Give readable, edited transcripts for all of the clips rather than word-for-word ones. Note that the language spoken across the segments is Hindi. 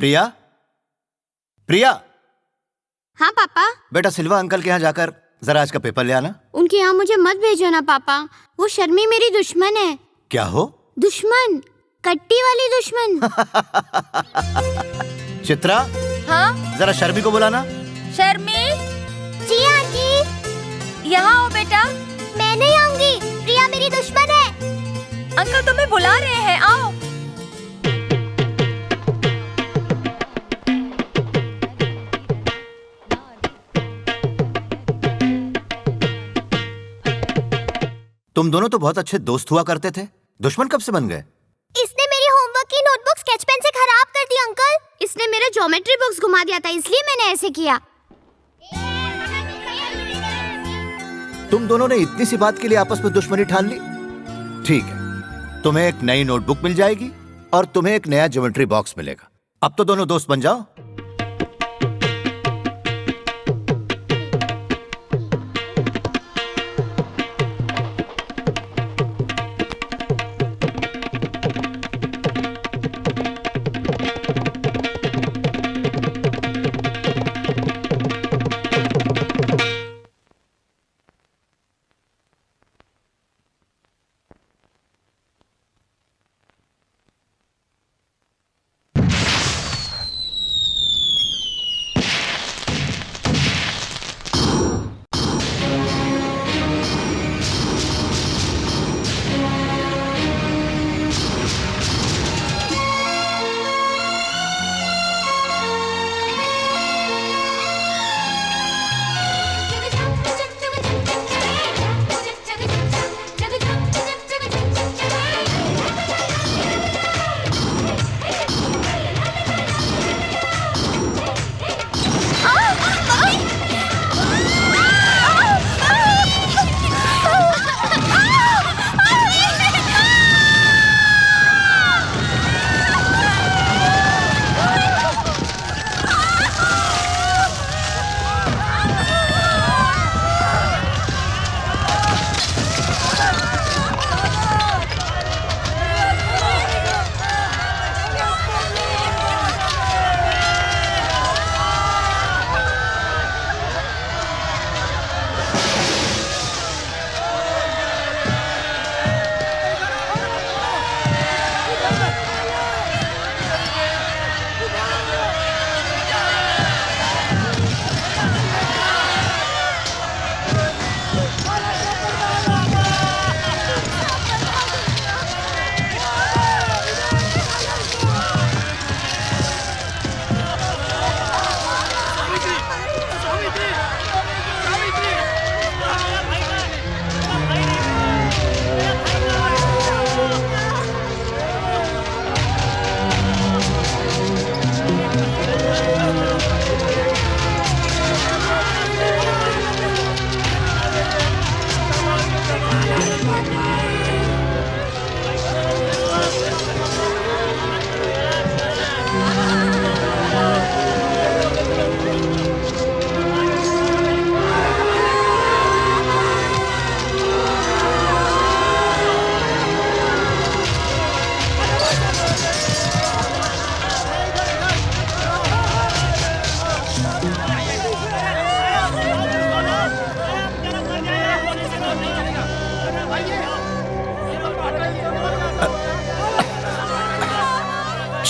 प्रिया, प्रिया। हाँ पापा। बेटा सिल्वा अंकल के यहाँ जाकर जरा आज का पेपर ले आना। उनके यहाँ मुझे मत भेजो ना पापा, वो शर्मी मेरी दुश्मन है। क्या हो? दुश्मन, कट्टी वाली दुश्मन। चित्रा। हाँ? जरा शर्मी को बुलाना। शर्मी। जी आंटी। यहाँ आओ बेटा। मैं नहीं आऊंगी, प्रिया मेरी दुश्मन है। अंकल तुम्हें बुला रहे हैं, आओ। तुम दोनों तो बहुत अच्छे दोस्त हुआ करते थे, दुश्मन कब से बन गए? इसने मेरी होमवर्क की नोटबुक स्केच पेन से खराब कर दी अंकल। इसने मेरा ज्योमेट्री बॉक्स घुमा दिया था, इसलिए मैंने ऐसे किया। तुम दोनों ने इतनी सी बात के लिए आपस में दुश्मनी ठान ली? ठीक है, तुम्हें एक नई नोटबुक मिल जाएगी और तुम्हें एक नया ज्योमेट्री बॉक्स मिलेगा। अब तो दोनों दोस्त बन जाओ।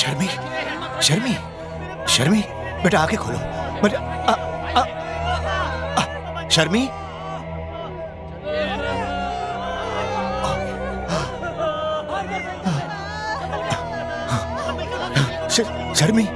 शर्मी, शर्मी, शर्मी, बेटा आंखें खोलो। बेटा, शर्मी, शर्मी,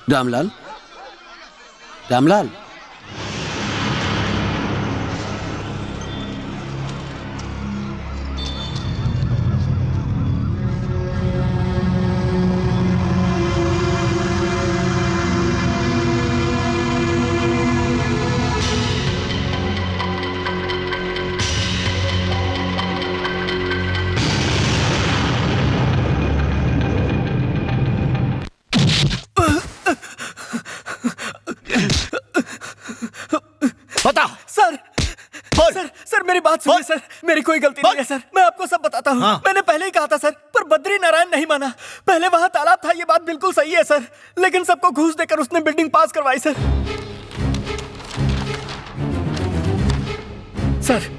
रामलाल, रामलाल, बता। सर बोल। सर मेरी बात सुनिए सर, मेरी कोई गलती नहीं है सर, मैं आपको सब बताता हूँ। हाँ। मैंने पहले ही कहा था सर, पर बद्री नारायण नहीं माना। पहले वहाँ तालाब था, ये बात बिल्कुल सही है सर, लेकिन सबको घूस देकर उसने बिल्डिंग पास करवाई सर। सर,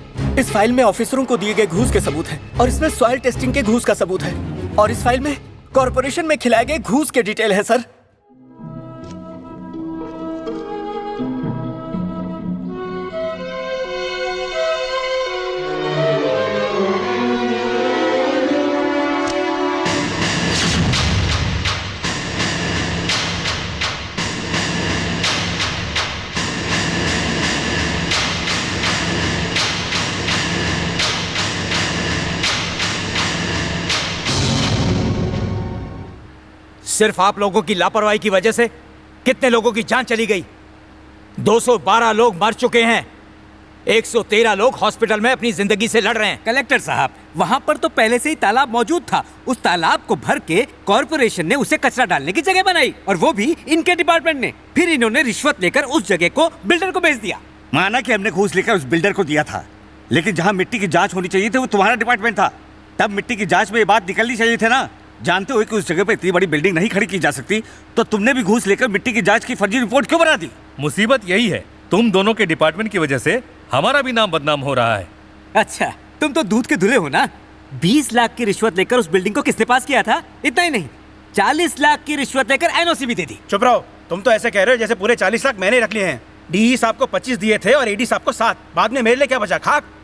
इस फाइल में ऑफिसरों को दिए गए घूस के सबूत हैं और इसमें सॉइल टेस्टिंग के घूस का सबूत है और इस फाइल में कॉर्पोरेशन में खिलाए गए घूस के डिटेल है सर। सिर्फ आप लोगों की लापरवाही की वजह से कितने लोगों की जान चली गई। 212 लोग मर चुके हैं, 113 लोग हॉस्पिटल में अपनी जिंदगी से लड़ रहे हैं। कलेक्टर साहब, वहाँ पर तो पहले से ही तालाब मौजूद था। उस तालाब को भर के कॉर्पोरेशन ने उसे कचरा डालने की जगह बनाई और वो भी इनके डिपार्टमेंट ने। फिर इन्होंने रिश्वत लेकर उस जगह को बिल्डर को बेच दिया। माना कि हमने घूस लेकर उस बिल्डर को दिया था, लेकिन जहाँ मिट्टी की जांच होनी चाहिए थी वो तुम्हारा डिपार्टमेंट था। तब मिट्टी की जांच में ये बात निकलनी चाहिए थी ना। जानते हुए कि उस जगह पे इतनी बड़ी बिल्डिंग नहीं खड़ी की जा सकती, तो तुमने भी घूस लेकर मिट्टी की जांच की फर्जी रिपोर्ट क्यों बना दी? मुसीबत यही है, तुम दोनों के डिपार्टमेंट की वजह से हमारा भी नाम बदनाम हो रहा है। अच्छा, तुम तो दूध के धुले हो ना। 20 लाख की रिश्वत लेकर उस बिल्डिंग को किसने पास किया था? इतना ही नहीं, 40 लाख की रिश्वत लेकर एनओसी भी दे दी। चुप रहो, तुम तो ऐसे कह रहे हो जैसे पूरे 40 लाख मैंने रख लिए हैं। डीई साहब को 25 दिए थे और एडी साहब को 7। बाद में मेरे लिए क्या बचा? खाक।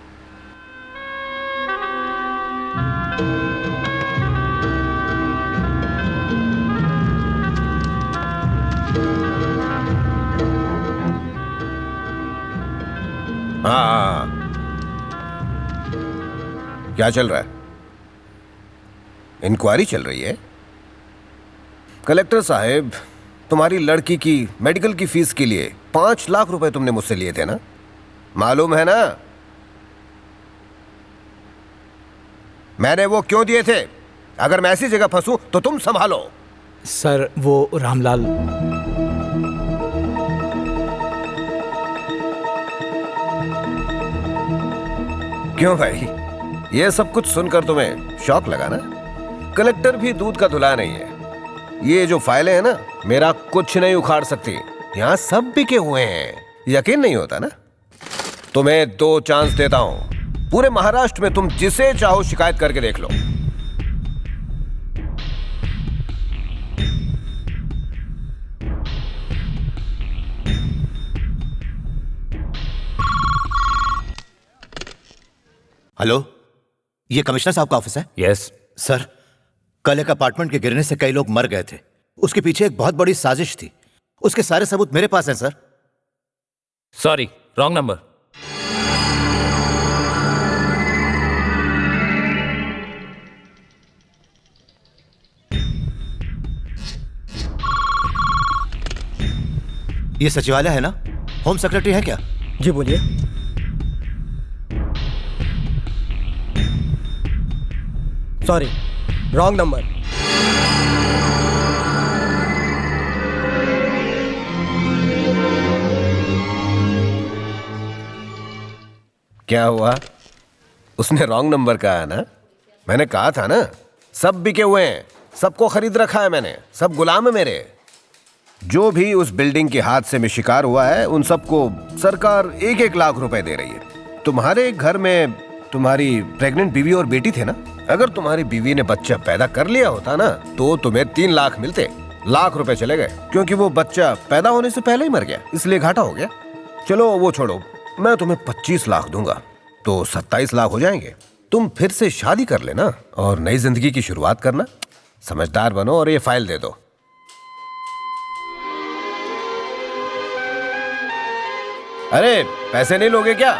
हाँ, क्या चल रहा है? इंक्वायरी चल रही है। कलेक्टर साहब, तुम्हारी लड़की की मेडिकल की फीस के लिए 5 लाख रुपए तुमने मुझसे लिए थे ना, मालूम है ना? मैंने वो क्यों दिए थे? अगर मैं ऐसी जगह फंसूं तो तुम संभालो। सर, वो रामलाल। क्यों भाई, ये सब कुछ सुनकर तुम्हें शौक लगा ना? कलेक्टर भी दूध का धुला नहीं है। ये जो फाइलें हैं ना, मेरा कुछ नहीं उखाड़ सकती। यहाँ सब बिके हुए हैं, यकीन नहीं होता ना? तुम्हें 2 चांस देता हूं। पूरे महाराष्ट्र में तुम जिसे चाहो शिकायत करके देख लो। हेलो, ये कमिश्नर साहब का ऑफिस है? यस सर, कल एक अपार्टमेंट के गिरने से कई लोग मर गए थे। उसके पीछे एक बहुत बड़ी साजिश थी। उसके सारे सबूत मेरे पास हैं सर। Sorry, wrong number. ये सचिवालय है ना? होम सेक्रेटरी है क्या? जी बोलिए। Sorry, wrong number. क्या हुआ? उसने रॉन्ग नंबर कहा है ना? मैंने कहा था ना, सब बिके हुए हैं, सबको खरीद रखा है मैंने, सब गुलाम है मेरे। जो भी उस बिल्डिंग के हादसे में शिकार हुआ है, उन सबको सरकार 1-1 लाख रुपए दे रही है। तुम्हारे घर में तुम्हारी प्रेग्नेंट बीवी और बेटी थे ना? अगर तुम्हारी बीवी ने बच्चा पैदा कर लिया होता ना, तो तुम्हें 3 लाख मिलते। लाख रुपए चले गए क्योंकि वो बच्चा पैदा होने से पहले ही मर गया, इसलिए घाटा हो गया। चलो वो छोड़ो, मैं तुम्हें 25 लाख दूंगा तो 27 लाख हो जाएंगे। तुम फिर से शादी कर लेना और नई जिंदगी की शुरुआत करना। समझदार बनो और ये फाइल दे दो। अरे पैसे नहीं लोगे क्या?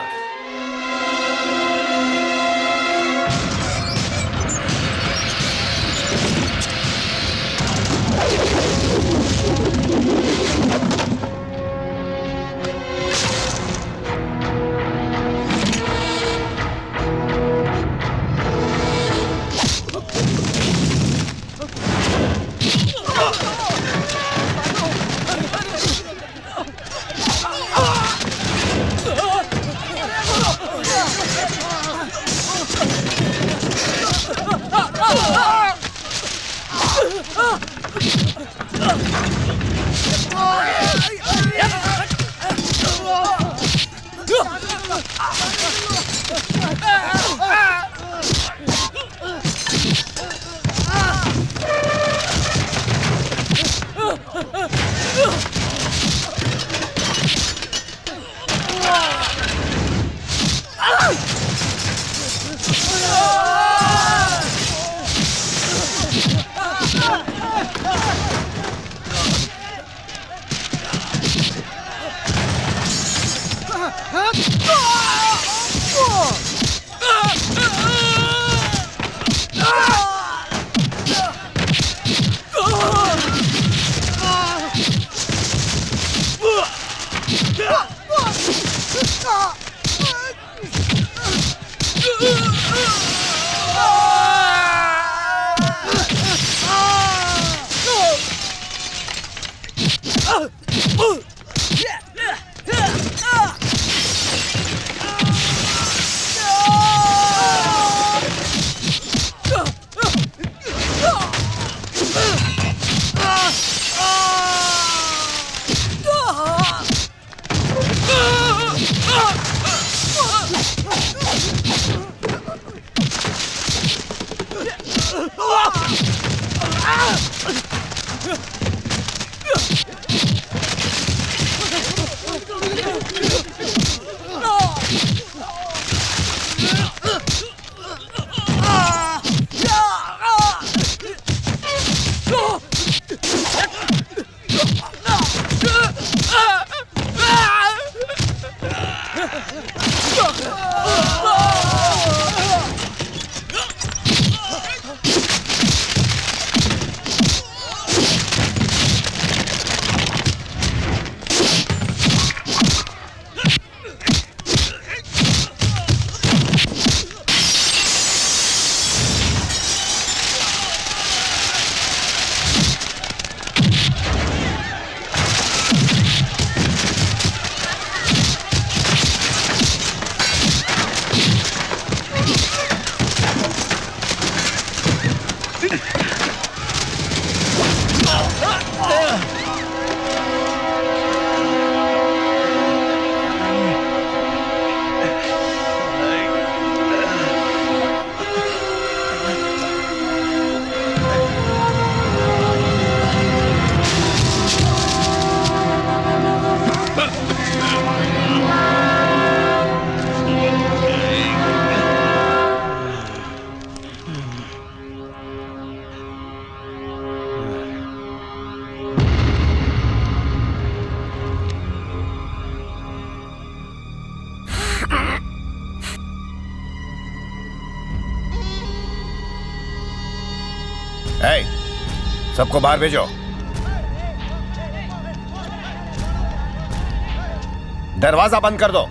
सबको बाहर भेजो। दरवाजा बंद कर दो।